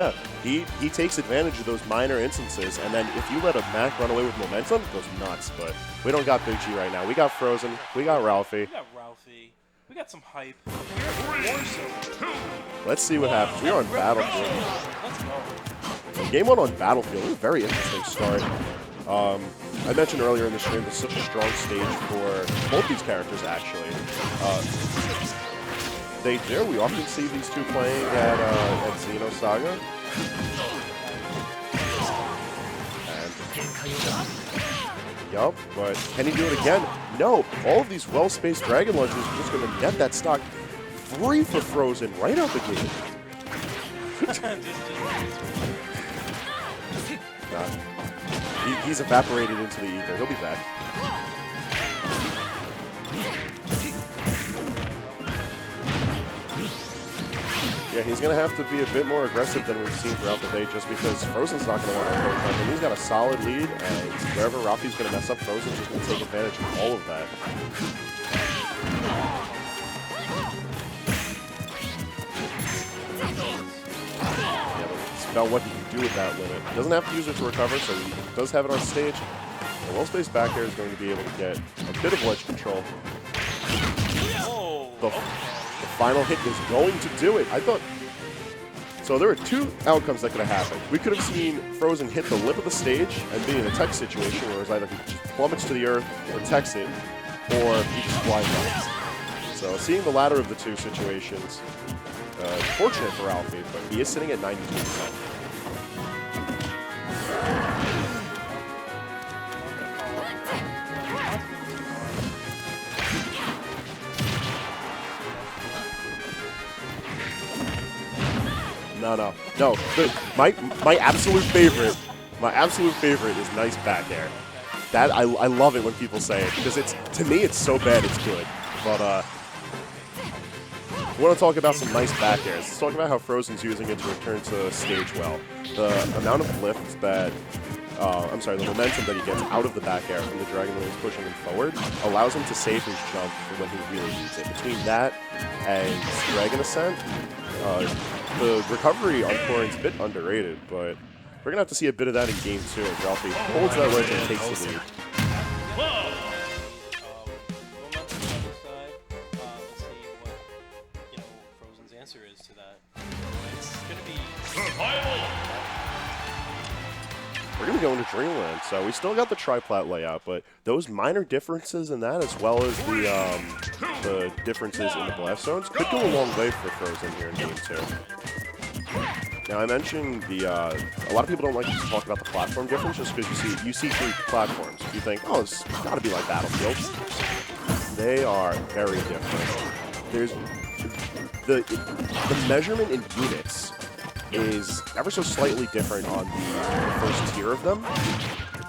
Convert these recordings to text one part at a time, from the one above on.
Yeah, he takes advantage of those minor instances, and then if you let a Mac run away with momentum, it goes nuts. But we don't got Big G right now. We got Frozen. We got Ralphie. We got Ralphie. We got some hype. WARZONE. Let's see what happens. We're on Battlefield. Let's go. Game 1 on Battlefield. It was a very interesting start. I mentioned earlier in the stream, there's such a strong stage for both these characters, actually. They do. We often see these two playing at Xeno Saga. Yup, but can he do it again? No. All of these well-spaced Dragon Launchers are just going to net that stock free for Frozen right out the gate. He's evaporated into the ether. He'll be back. Yeah, he's going to have to be a bit more aggressive than we've seen throughout the day just because Frozen's not going to want to approach him. And he's got a solid lead, and wherever Ralphie's going to mess up, Frozen's just going to take advantage of all of that. Yeah, but it's about what he can do with that limit. He doesn't have to use it to recover, so he does have it on stage. The well-spaced back air is going to be able to get a bit of ledge control. The final hit is going to do it. I thought... So there were two outcomes that could have happened. We could have seen Frozen hit the lip of the stage and be in a tech situation where it's either he just plummets to the earth or techs it, or he just flies off. So seeing the latter of the two situations, fortunate for Ralphie, but he is sitting at 92%. No. My absolute favorite is nice back air. That I love it when people say it because it's, to me, it's so bad it's good. But we want to talk about some nice back airs. Let's talk about how Frozen's using it to return to stage well. The amount of lift that the momentum that he gets out of the back air from the Dragon when he's pushing him forward allows him to save his jump for when he really needs it. Between that and Dragon Ascent, the recovery on Corrin's a bit underrated, but we're going to have to see a bit of that in Game 2 as Ralphie holds that ledge and takes the lead. Momentum on the side. Let's see what Frozen's answer is to that. It's gonna be survival. We're going to go into Dreamland, so we still got the triplat layout, but those minor differences in that, as well as the differences in the blast zones, could go a long way for Frozen here in Game 2. Now, I mentioned a lot of people don't like to talk about the platform difference just because you see three platforms. You think, oh, it's got to be like Battlefield. They are very different. There's the measurement in units is ever so slightly different on the first tier of them,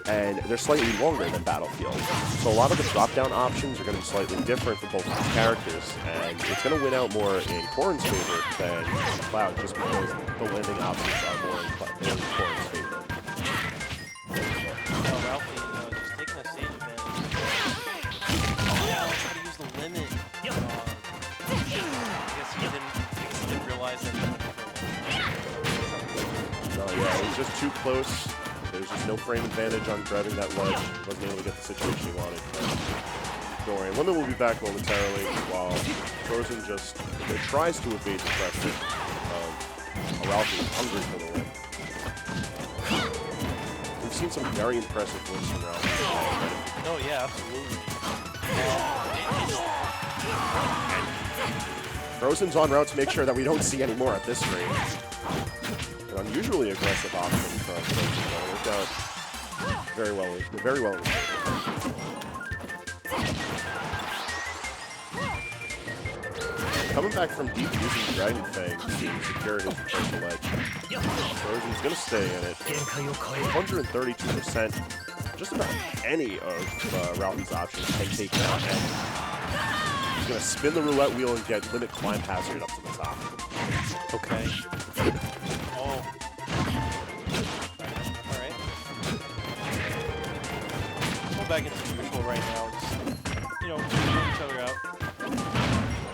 and they're slightly longer than Battlefield. So a lot of the drop-down options are going to be slightly different for both of these characters, and it's going to win out more in Corrin's favor than in Cloud, just because the landing options are more in Corrin's favor. Ralphie, just taking that stage advantage. Try to use the limit. I guess he didn't realize that. Yeah, it was just too close. There was just no frame advantage on grabbing that ledge. Wasn't able to get the situation he wanted. Don't worry, Limit will be back momentarily while Frozen just tries to evade the pressure of Ralphie hungry for the win. We've seen some very impressive wins from Ralphie. Oh yeah, absolutely. Frozen's en route to make sure that we don't see any more at this range. An unusually aggressive option from Frozen. Worked out very well. Coming back from deep using Dragon Fang to secure his first ledge. Frozen's going to stay in it. 132%. Just about any of Ralphie's options can take down. He's going to spin the roulette wheel and get limit climb hazard up to the top. Okay. Oh. Alright. Go back into neutral right now. Just, help each other out.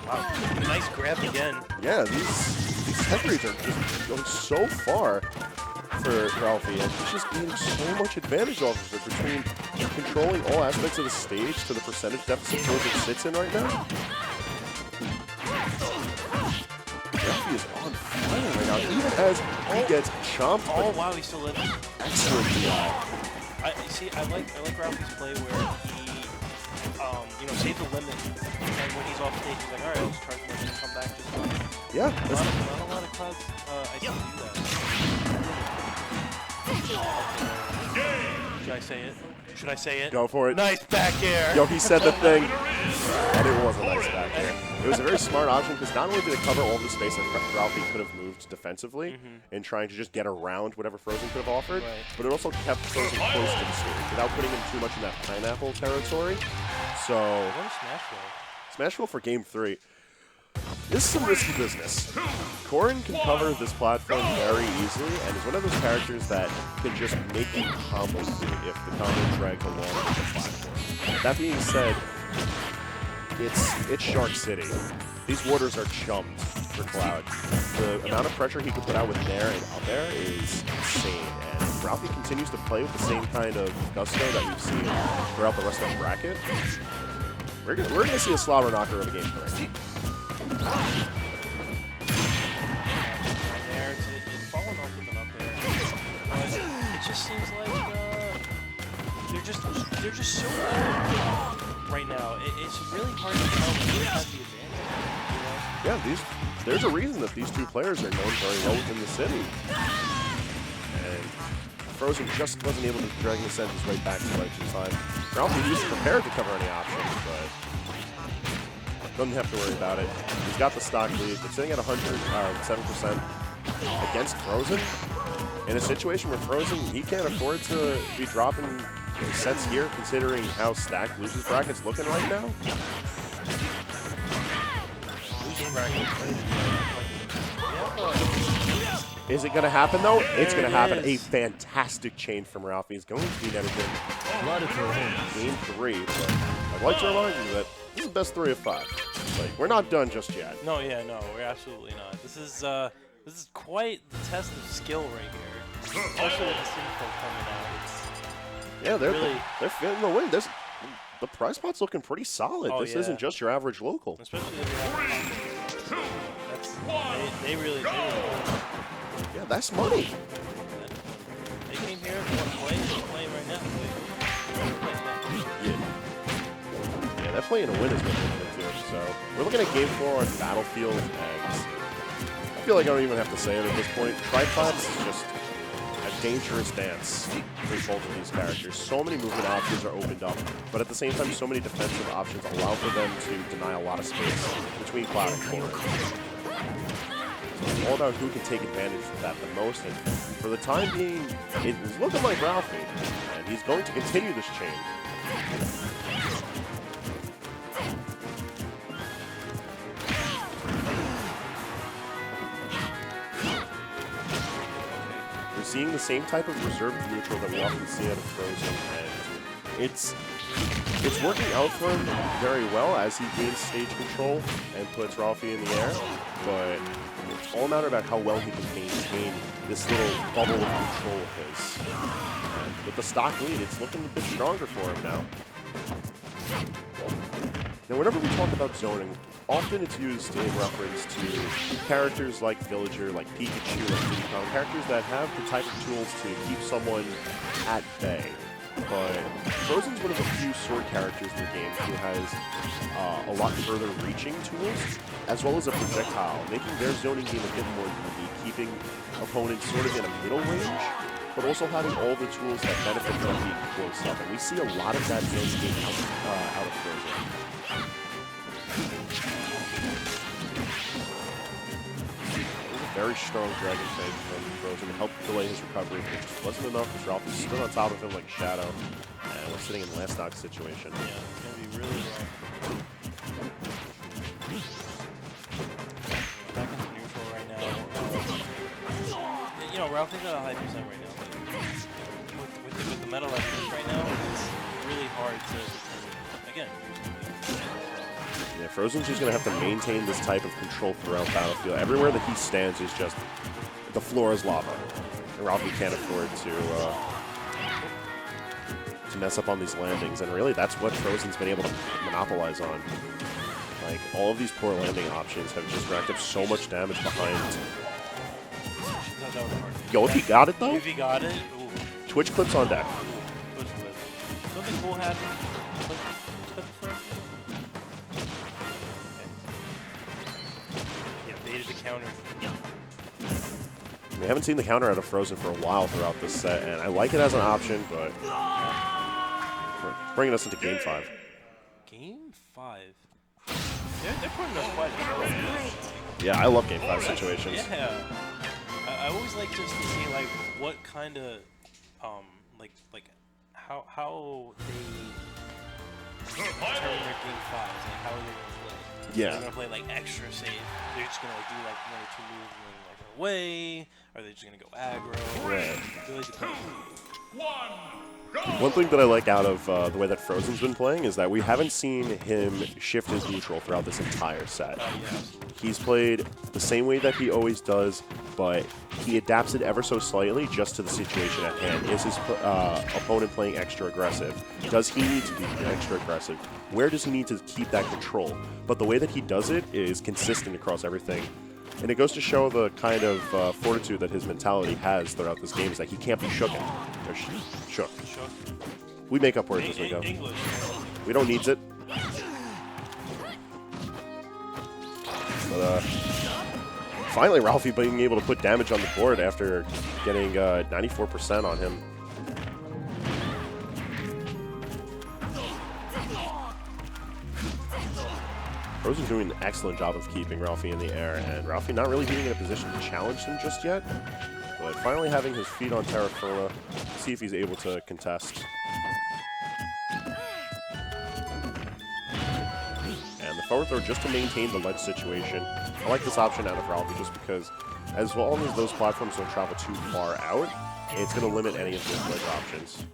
Wow. Nice grab again. Yeah, these tech reads are just going so far for Ralphie, and he's just gaining so much advantage off of it between controlling all aspects of the stage to the percentage deficit Frozen sits in right now. Ralphie is on fire right now, even as he gets chomped. Oh wow, he's still living. Excellent DI. I like Ralphie's play where he, you know, saves the limit, and when he's off stage, he's like, all right, I'll just charge him and come back just fine. Yeah, Not a lot of clouds, I think do that. Should I say it? Should I say it? go for it. Nice back air. Yo, he said the thing, and it was a nice back there. It was a very smart option because not only did it cover all the space that Ralphie could have moved defensively in trying to just get around whatever Frozen could have offered, but it also kept Frozen close to the stage without putting him too much in that pineapple territory. So, What a smash roll. smash roll for game 3. This is some risky business. Corrin can cover this platform very easily and is one of those characters that can just make you combo if the combo drags along with the platform. That being said, it's Shark City. These waters are chummed for Cloud. The amount of pressure he can put out with Nair and up air is insane, and Ralphie continues to play with the same kind of gusto that we've seen throughout the rest of the bracket. We're gonna see a slobber knocker of a game 3. There, it's falling off with an up there. But it just seems like they're just so good right now. It's really hard to tell who has the advantage. You know? Yeah, there's a reason that these two players are known very well within the city. And Frozen just wasn't able to drag the sentence right back to life in time. Ralphie was prepared to cover any options, but doesn't have to worry about it. He's got the stock lead. It's sitting at 107% against Frozen. In a situation where Frozen, he can't afford to be dropping sets here, considering how stacked Losers bracket's looking right now. Is it going to happen, though? It's going to happen. A fantastic chain from Ralphie. He's going to be negative game 3. But I'd like to remind you that this is best 3 of 5. Like, we're not done just yet. No, yeah, no, we're absolutely not. This is quite the test of skill right here. Especially with the Cinco coming out. Yeah, they're really, they're feeling the win. The prize pot's looking pretty solid. Oh, this isn't just your average local. especially if you're they really do. Yeah, that's money. They came here to play right now. Yeah, they're playing a win is what they're going to do. So we're looking at game 4 on Battlefield, and I feel like I don't even have to say it at this point. Tripods is just a dangerous dance with both of these characters. So many movement options are opened up, but at the same time, so many defensive options allow for them to deny a lot of space between Cloud and Corrin. So it's all about who can take advantage of that the most, and for the time being, it is looking like Ralphie, and he's going to continue this chain. We're seeing the same type of reserved neutral that we often see out of Frozen, and it's working out for him very well as he gains stage control and puts Ralphie in the air, but it's all a matter about how well he can maintain this little bubble of control of his. And with the stock lead, it's looking a bit stronger for him now. Now, whenever we talk about zoning, often it's used in reference to characters like Villager, like Pikachu, like Diddy Kong, characters that have the type of tools to keep someone at bay. But Frozen's one of the few sword characters in the game who has a lot further reaching tools, as well as a projectile, making their zoning game a bit more unique, keeping opponents sort of in a middle range, but also having all the tools that benefit them being close up. And we see a lot of that zoning game out of Frozen. Very strong Dragon Fang from Frozen to help delay his recovery. It just wasn't enough because Ralphie stood on top of him like a shadow. And we're sitting in the last stock situation. Yeah, it's going to be really rough. Back into neutral right now. You know, Ralphie's at a high percent right now. But with the meta like this right now, it's really hard to again, Yeah, Frozen's just going to have to maintain this type of control throughout Battlefield. Everywhere that he stands is just, the floor is lava. And Ralphie can't afford to mess up on these landings. And really, that's what Frozen's been able to monopolize on. Like, all of these poor landing options have just racked up so much damage behind. Yo, if he got it, though? If he got it, ooh. Twitch clips on deck. Twitch clip. Something cool happened. Yeah, baited the counter. We haven't seen the counter out of Frozen for a while throughout this set, and I like it as an option, but bringing us into Game 5. Game 5? They're putting us quite a Yeah, I love Game 5 situations. Yeah. I always like just to see, like, what kind of, like, how they determine their Game 5s, like, how are they going to play? Yeah. Are they going to play, like, extra safe? They're just going to, like, do, like, 1 or 2 moves and then, like, go away? Are they just going to go aggro? Right. It really depends. One thing that I like out of the way that Frozen's been playing is that we haven't seen him shift his neutral throughout this entire set. Yeah, absolutely. He's played the same way that he always does, but he adapts it ever so slightly just to the situation at hand. Is his opponent playing extra aggressive? Does he need to be extra aggressive? Where does he need to keep that control? But the way that he does it is consistent across everything. And it goes to show the kind of fortitude that his mentality has throughout this game is that he can't be shooken. Or shook. We make up words as we go. English. We don't need it. But finally, Ralphie being able to put damage on the board after getting 94% on him. Frozen's doing an excellent job of keeping Ralphie in the air, and Ralphie not really being in a position to challenge him just yet, but finally having his feet on terra firma, see if he's able to contest. And the forward throw just to maintain the ledge situation. I like this option out of Ralphie just because as long as those platforms don't travel too far out, it's going to limit any of his ledge options.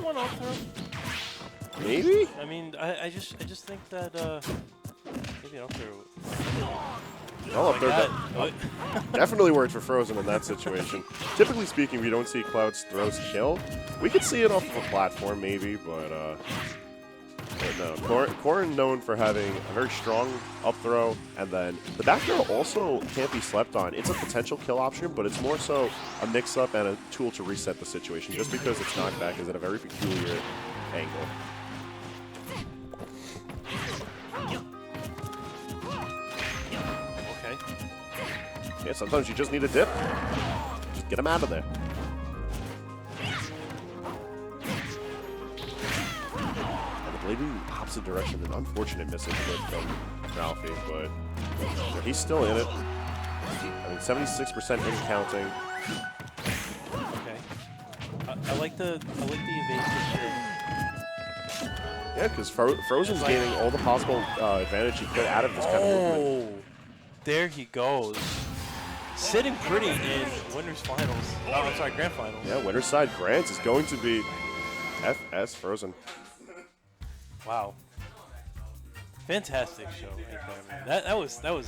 One off throw? Maybe? I mean, I just think that maybe an up throw. Well, definitely worked for Frozen in that situation. Typically speaking, we don't see Cloud's throws kill. We could see it off of a platform, maybe, but no. Corrin known for having a very strong up throw, and then the back throw also can't be slept on. It's a potential kill option, but it's more so a mix-up and a tool to reset the situation. Just because it's knockback is at a very peculiar angle. Okay. Yeah, sometimes you just need a dip. Just get him out of there. Blading in the opposite direction, an unfortunate missing clip from Ralphie, but he's still in it. I mean, 76% in counting. Okay. I like the evasive here. Yeah, because Frozen's gaining all the possible advantage he could out of this kind of movement. Oh, there he goes. Sitting pretty in winners finals. Oh, I'm sorry, grand finals. Yeah, winner's side Grants is going to be FS Frozen. Wow. Fantastic show right there, man. That was